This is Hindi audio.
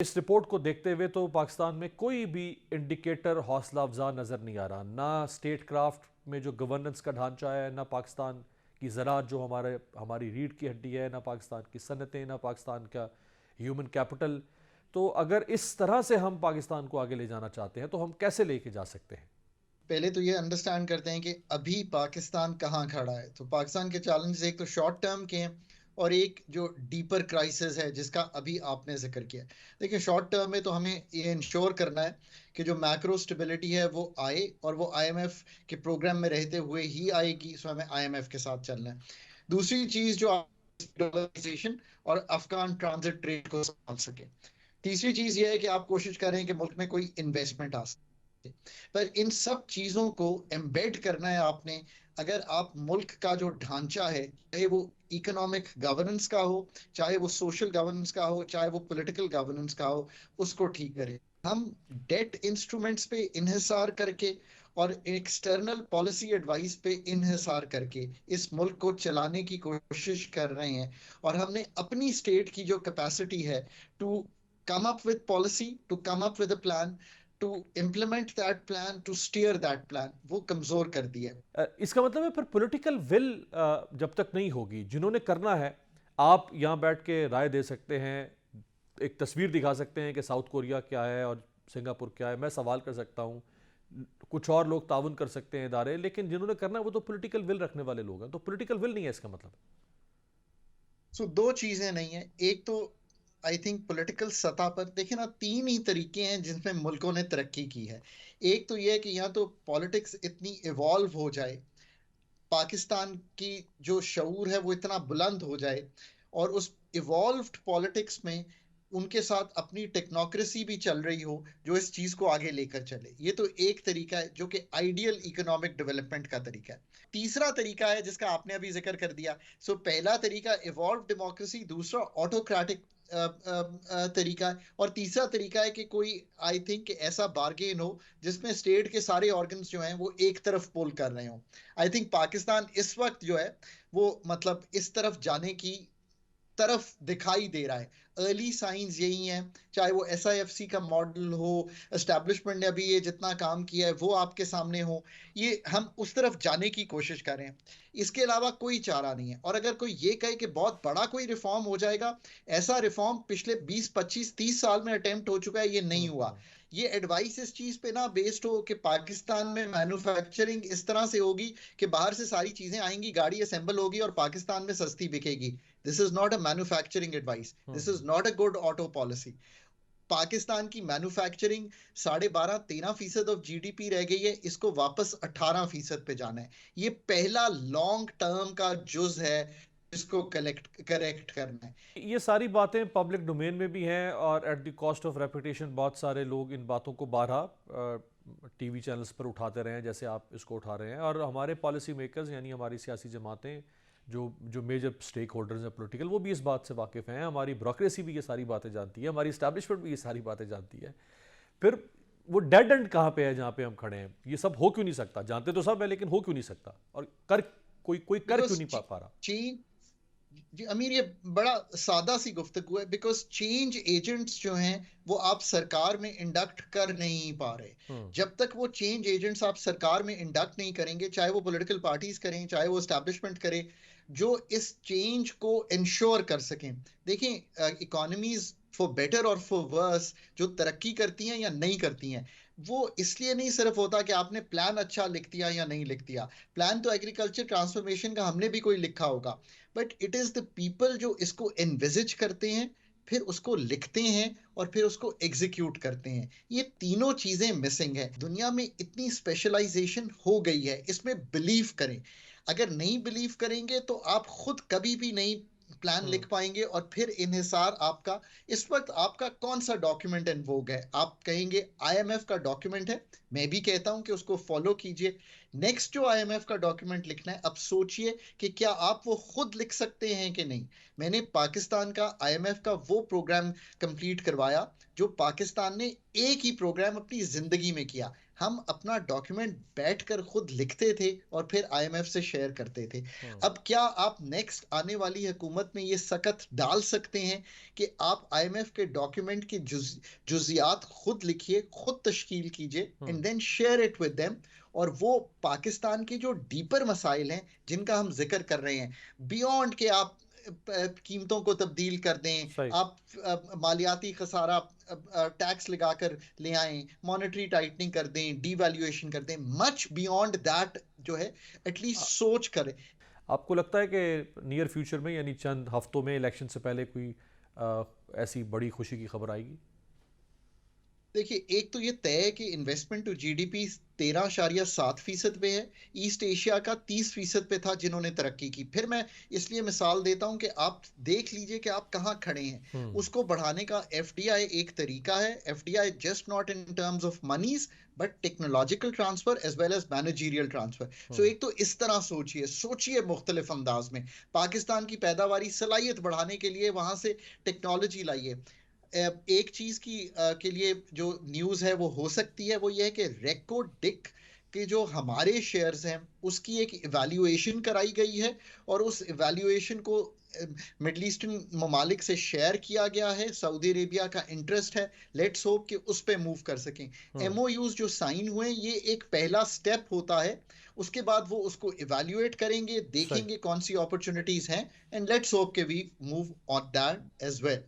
इस रिपोर्ट को देखते हुए तो पाकिस्तान में कोई भी इंडिकेटर हौसला अफजा नज़र नहीं आ रहा। ना स्टेट क्राफ्ट में जो गवर्नेंस का ढांचा है, ना पाकिस्तान की ज़राअत जो हमारी रीढ़ की हड्डी है, ना पाकिस्तान की सनतें, ना पाकिस्तान का ह्यूमन कैपिटल। तो अगर इस तरह से हम पाकिस्तान को आगे ले जाना चाहते हैं तो हम कैसे लेके जा सकते हैं? पहले तो ये अंडरस्टैंड करते हैं कि अभी पाकिस्तान कहाँ खड़ा है। तो पाकिस्तान के चैलेंजेस एक तो शॉर्ट टर्म के हैं और एक जो डीपर क्राइसिस है जिसका अभी आपने जिक्र किया। देखिए, शॉर्ट टर्म में तो हमें ये इंश्योर करना है कि जो मैक्रो स्टेबिलिटी है वो आए, और वो आईएमएफ के प्रोग्राम में रहते हुए ही आएगी। सो हमें आईएमएफ के साथ चलना है। दूसरी चीज जो डॉलराइजेशन और अफगान ट्रांजिट ट्रेड को संभाल सके। तीसरी चीज ये है कि आप कोशिश करें कि मुल्क में कोई इन्वेस्टमेंट आ सके। पर इन सब चीजों को एम्बेड करना है आपने। अगर आप मुल्क का जो ढांचा है, चाहे वो इकोनॉमिक गवर्नेंस का हो, चाहे वो सोशल गवर्नेंस का हो, चाहे वो पॉलिटिकल गवर्नेंस का हो, उसको ठीक करें। हम डेट इंस्ट्रूमेंट्स पे इन्हिसार करके और एक्सटर्नल पॉलिसी एडवाइस पे इन्हिसार करके इस मुल्क को चलाने की कोशिश कर रहे हैं। और हमने अपनी स्टेट की जो कैपेसिटी है to come up with policy, to come up with a plan, to implement that plan, to steer that plan, वो कमजोर कर दिया है। इसका मतलब है फिर पॉलिटिकल विल जब तक नहीं होगी, जिन्होंने करना है, आप यहाँ बैठ के राय दे सकते हैं, एक तस्वीर दिखा सकते हैं कि साउथ कोरिया क्या है और सिंगापुर क्या है, मैं सवाल कर सकता हूँ, कुछ और लोग ताउन कर सकते हैं इदारे, लेकिन जिन्होंने करना है वो तो पॉलिटिकल विल रखने वाले लोग हैं। तो पॉलिटिकल विल नहीं है इसका मतलब। सो दो चीजें नहीं है। एक तो आई थिंक पॉलिटिकल सतह पर देखिए ना, तीन ही तरीके हैं जिनमें मुल्कों ने तरक्की की है। एक तो यह है कि यहाँ तो पॉलिटिक्स इतनी इवॉल्व हो जाए, पाकिस्तान की जो शऊर है वो इतना बुलंद हो जाए, और उस इवॉल्व्ड पॉलिटिक्स में उनके साथ अपनी टेक्नोक्रेसी भी चल रही हो जो इस चीज को आगे लेकर चले। ये तो एक तरीका है जो कि आइडियल इकोनॉमिक डेवलपमेंट का तरीका है। तीसरा तरीका है जिसका आपने अभी जिक्र कर दिया। सो पहला तरीका इवॉल्व डेमोक्रेसी, दूसरा ऑटोक्रेटिक तरीका है, और तीसरा तरीका है कि कोई आई थिंक ऐसा बार्गेन हो जिसमें स्टेट के सारे ऑर्गन्स जो हैं वो एक तरफ पोल कर रहे हो। आई थिंक पाकिस्तान इस वक्त जो है वो मतलब इस तरफ जाने की तरफ दिखाई दे रहा है। अर्ली साइंस यही हैं। चाहे वो एसआईएफसी का मॉडल हो, एस्टेब्लिशमेंट ने अभी ये जितना काम किया है वो आपके सामने हो, ये हम उस तरफ जाने की कोशिश कर रहे हैं। इसके अलावा कोई चारा नहीं है। और अगर कोई ये कहे कि बहुत बड़ा कोई रिफॉर्म हो जाएगा, ऐसा रिफॉर्म पिछले 20 25 30 साल में अटेम्प्ट हो चुका है, ये नहीं हुआ। ये एडवाइस इस चीज पे ना बेस्ड हो कि पाकिस्तान में मैन्युफैक्चरिंग इस तरह से होगी कि बाहर से सारी चीजें आएंगी, गाड़ी असेंबल होगी और पाकिस्तान में सस्ती बिकेगी। This is not a manufacturing advice, this is not a good auto policy. Pakistan की मैन्युफैक्चरिंग 12.5 13% ऑफ जीडीपी रह गई है, इसको वापस 18% पे जाना है। ये पहला लॉन्ग टर्म का जुज है जिसको कलेक्ट करेक्ट करना है। ये सारी बातें पब्लिक डोमेन में भी हैं और at the cost of reputation बहुत सारे लोग इन बातों को बारहा टीवी चैनल्स पर उठाते रहे हैं, जैसे आप इसको उठा रहे हैं। और हमारे पॉलिसी मेकर्स यानी हमारी सियासी जमातें, जो जो मेजर स्टेक होल्डर्स हैं पॉलिटिकल, वो भी इस बात से वाकिफ़ हैं। हमारी ब्यूरोक्रेसी भी ये सारी बातें जानती है, हमारी इस्टेब्लिशमेंट भी ये सारी बातें जानती है। फिर वो डेड एंड कहाँ पे है जहाँ पे हम खड़े हैं? ये सब हो क्यों नहीं सकता? जानते तो सब है लेकिन हो क्यों नहीं सकता? और कर कोई कोई कर क्यों बिकॉज नहीं पा रहा? चीन, जी अमीर, ये बड़ा सादा सी गुफ्तगू है। बिकॉज चेंज एजेंट्स जो हैं वो आप सरकार में इंडक्ट कर नहीं पा रहे। हम्म। जब तक वो चेंज एजेंट्स आप सरकार में इंडक्ट नहीं करेंगे, चाहे वो पॉलिटिकल पार्टीज करें, चाहे वो एस्टैब्लिशमेंट करे, जो इस चेंज को इंश्योर कर सकें। देखिए, इकोनॉमीज फॉर बेटर और फॉर वर्स जो तरक्की करती हैं या नहीं करती हैं, वो इसलिए नहीं सिर्फ होता कि आपने प्लान अच्छा लिख दिया या नहीं लिख दिया। प्लान तो एग्रीकल्चर ट्रांसफॉर्मेशन का हमने भी कोई लिखा होगा, but it is the people जो इसको एनविजिज करते हैं, फिर उसको लिखते हैं और फिर उसको एग्जीक्यूट करते हैं। ये तीनों चीजें मिसिंग है। दुनिया में इतनी स्पेशलाइजेशन हो गई है, इसमें बिलीव करें। अगर नहीं बिलीव करेंगे तो आप खुद कभी भी नहीं प्लान लिख हम्म। पाएंगे। और फिर इन्हिसार आपका, इस वक्त आपका कौन सा डॉक्यूमेंट इन्वोग है? आप कहेंगे आईएमएफ का डॉक्यूमेंट है। मैं भी कहता हूं कि उसको फॉलो कीजिए। नेक्स्ट जो आईएमएफ का डॉक्यूमेंट लिखना है, अब सोचिए कि क्या आप वो खुद लिख सकते हैं कि नहीं। मैंने पाकिस्तान का आईएमएफ का वो प्रोग्राम कंप्लीट करवाया जो पाकिस्तान ने एक ही प्रोग्राम अपनी जिंदगी में किया। हम अपना डॉक्यूमेंट बैठकर खुद लिखते थे और फिर आईएमएफ से शेयर करते थे। हम्म। अब क्या आप नेक्स्ट आने वाली हुकूमत में ये सकत डाल सकते हैं कि आप आईएमएफ के डॉक्यूमेंट की जुजियात खुद लिखिए, खुद तश्कील कीजिए हम्म। And then share it with them. और वो पाकिस्तान के जो डीपर मसाइल हैं जिनका हम जिक्र कर रहे हैं, बियॉन्ड के आप कीमतों को तब्दील कर दें, सही। आप मालियाती खसारा टैक्स लगाकर ले आएं, मॉनेटरी टाइटनिंग कर दें, डीवैल्यूएशन कर दें, मच बियॉन्ड दैट जो है एटलीस्ट आ- सोच करें। आपको लगता है कि नियर फ्यूचर में यानी चंद हफ्तों में इलेक्शन से पहले कोई आ, ऐसी बड़ी खुशी की खबर आएगी? देखिए, एक तो ये तय है कि इन्वेस्टमेंट टू जीडीपी 13.7% पे है। ईस्ट एशिया का 30% पे था जिन्होंने तरक्की की। फिर मैं इसलिए मिसाल देता हूं कि आप देख लीजिए कि आप कहाँ खड़े हैं। हम्म। उसको बढ़ाने का एफडीआई एक तरीका है। FDI just not in terms of monies but technological transfer as well as managerial transfer. So hmm. एक तो इस तरह सोचिए, सोचिए मुख्तलिफ अंदाज में। पाकिस्तान की पैदावारी सलाहियत बढ़ाने के लिए वहां से टेक्नोलॉजी लाइए। एक चीज के लिए जो न्यूज है वो हो सकती है, वो ये है कि रेको डिक के जो हमारे शेयर्स हैं उसकी एक इवैल्यूएशन कराई गई है और उस इवैल्यूएशन को मिडल ईस्टर्न ममालिक से शेयर किया गया है। सऊदी अरेबिया का इंटरेस्ट है। लेट्स होप कि उस पे मूव कर सकें। हम्म। एमओयूज जो साइन हुए ये एक पहला स्टेप होता है। उसके बाद वो उसको इवैल्यूएट करेंगे, सही। देखेंगे कौन सी अपॉर्चुनिटीज हैं एंड लेट्स होप कि we move on that as well.